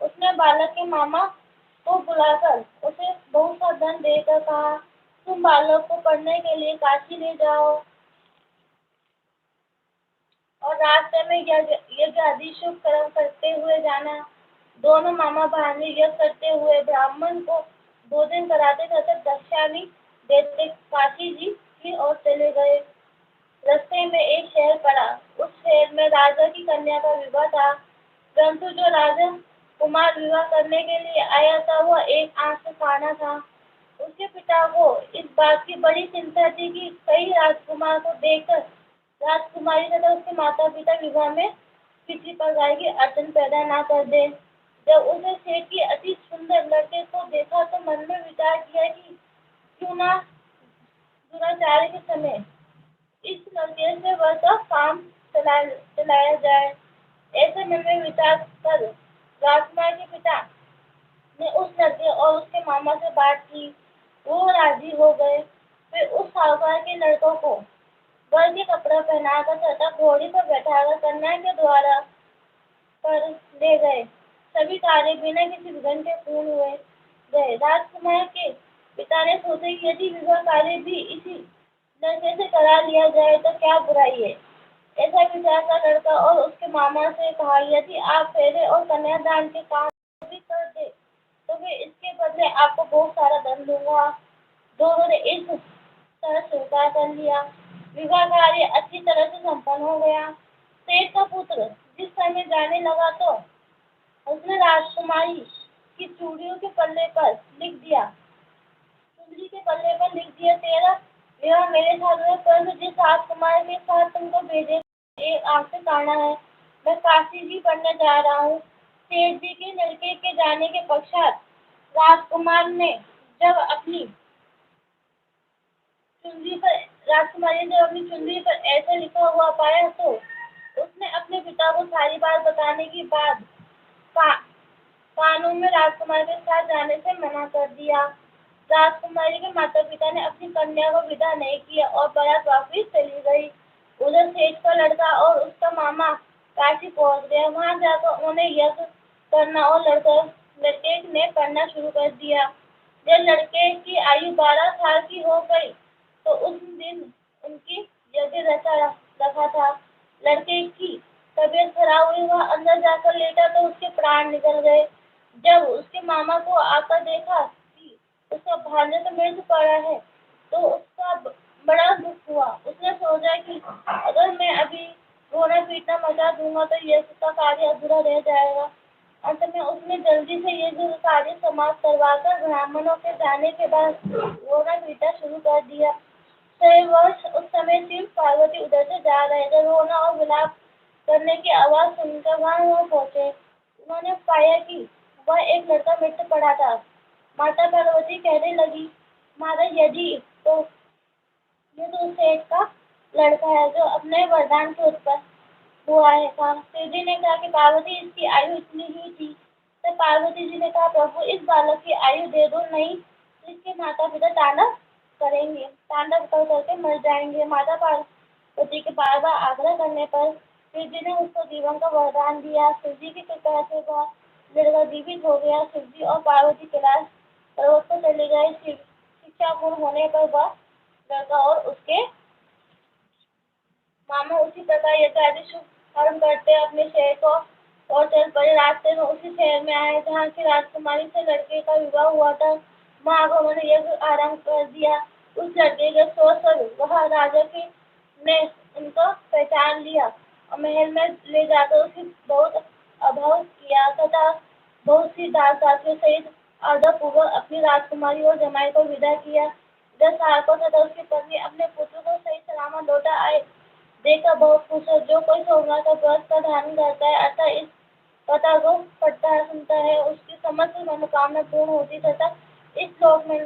उसने बालक के मामा को बुलाकर उसे बहुत सा धन देकर कहा, तुम बालक को पढ़ने के लिए काशी ले जाओ और रास्ते में यज्ञ आदि शुभ कर्म करते हुए जाना। दोनों मामा भांजे यज्ञ करते हुए ब्राह्मण को भोजन कराते तथा दक्षिणी देते काशी जी की ओर चले गए। रास्ते में एक शहर पड़ा। उस शहर में राजा की कन्या का विवाह था, परंतु जो राजा कुमार विवाह करने के लिए आया था वह एक आंख से काना था। उसके पिता को इस बात की बड़ी चिंता थी कि कई राजकुमार को देखकर राजकुमारी तथा उसके माता पिता विवाह में किसी प्रकार की अड़चन पैदा ना कर दे। जब उसने सेठ की अति सुंदर लड़के को देखा तो मन में विचार किया कि क्यों ना दुराचारी के समय इस लड़के से वह तो काम चलाया जाए। ऐसे मन में विचार कर राजकुमार के पिता ने उस लड़के और उसके मामा से बात की। वो राजी हो गए। फिर उस साहूकार के लड़कों को वर के कपड़ा पहनाकर तथा घोड़ी पर बैठाकर कन्या के द्वारा पर ले गए। सभी कार्य बिना किसी विघ्न के पूर्ण हुए गए। राजकुमार के पिता ने सोचा कि यदि विवाह कार्य भी इसी लड़के से करा लिया जाए तो क्या बुराई है। ऐसा विचार का लड़का और उसके मामा से कहा, यदि आप फेरे और कन्यादान के काम भी कर दे तो मैं इसके बदले आपको बहुत सारा धन दूंगा। दोनों ने इस तरह स्वीकार कर लिया। विवाह कार्य अच्छी तरह से संपन्न हो गया। सेठ का पुत्र जिस समय जाने लगा तो उसने राजकुमारी की चूड़ियों के पल्ले पर लिख दिया, चुंदरी के पल्ले पर लिख दिया, तेरा विवाह मेरे साथ हुआ, परंतु जिस राजकुमार के साथ तुमको भेजे एक आंख से काना है। मैं काशी जी पढ़ने जा रहा हूँ। सेठ जी के लड़के के जाने के पश्चात राजकुमार ने जब अपनी चुंदरी पर राजकुमारी ने अपनी चुंदरी पर ऐसा लिखा हुआ पाया तो उसने अपने पिता को सारी बात बताने के बाद कानून में राजकुमारी के साथ जाने से मना कर दिया। राजकुमारी के माता पिता ने अपनी कन्या को विदा नहीं किया और बारात वापस चली गई। उधर सेठ का लड़का और उसका मामा काशी पहुंच गया। वहां जाकर उन्हें यज्ञ करना और लड़के ने पढ़ना शुरू कर दिया। जब लड़के की आयु 12 साल की हो गई तो उस दिन उनकी यज्ञ रखा था। लड़के की तबीयत खराब हुई, वह अंदर जाकर लेटा तो उसके प्राण निकल गए। जब उसके मामा को आकर देखा कि उसका भांजा तो मृत पड़ा है तो उसका बड़ा दुख हुआ। उसने सोचा कि अगर मैं अभी रोना पीटना मचा दूंगा तो यज्ञ का कार्य अधूरा रह जाएगा। अंत में उसने जल्दी से यज्ञ का कार्य समाप्त करवाकर ब्राह्मणों के जाने के बाद रोना पीटना शुरू कर दिया। कई वर्ष उस समय शिव पार्वती उधर से जा रहे थे। रोना और विलाप करने की आवाज सुनकर वहां पहुंचे। उन्होंने पाया कि वह एक लड़का मृत पड़ा था। माता पार्वती कहने लगी, महाराज ये तो सेठ का लड़का है जो अपने वरदान से उत्पन्न हुआ है। शिव जी ने कहा कि पार्वती इसकी आयु इतनी ही थी। तो पार्वती जी ने कहा, प्रभु इस बालक की आयु दे दो, नहीं इसके माता पिता तांडव करेंगे, तांडव कर करके मर जाएंगे। माता पार्वती के बार बार आग्रह करने पर शिव जी ने उसको जीवन का वरदान दिया। शिव जी की कृपा से वह लड़का जीवित हो गया। शिव जी और पार्वती कैलाश पर्वत पर चले गए। शिक्षा पूर्ण होने पर वह लड़का और उसके मामा उसी प्रकार यज्ञ शुभ कर्म करते अपने शहर को और चल पड़े। रास्ते में उसी शहर में आए जहाँ की राजकुमारी से लड़के का विवाह हुआ था। वहां आकर उन्होंने यज्ञ आरंभ कर दिया। उस लड़के के सोच कर वह राजा की ने उनको पहचान लिया और महल में ले जाकर उसकी बहुत अभाव किया तथा बहुत सी दास दासियों सहित आदरपूर्वक अपनी राजकुमारी और जमाई को विदा किया। जब सारकों तथा उसकी पत्नी अपने पुत्र को सही सलामत लौटा आए देखकर बहुत खुश है। जो कोई सोमवार का व्रत का धारण करता है अर्थात इस कथा को पढ़ता है सुनता है उसकी समस्त मनोकामना पूर्ण होती तथा इस श्लोक में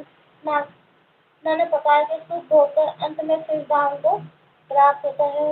नाना प्रकार के सुख भोग कर अंत में शिव धाम को प्राप्त होता है।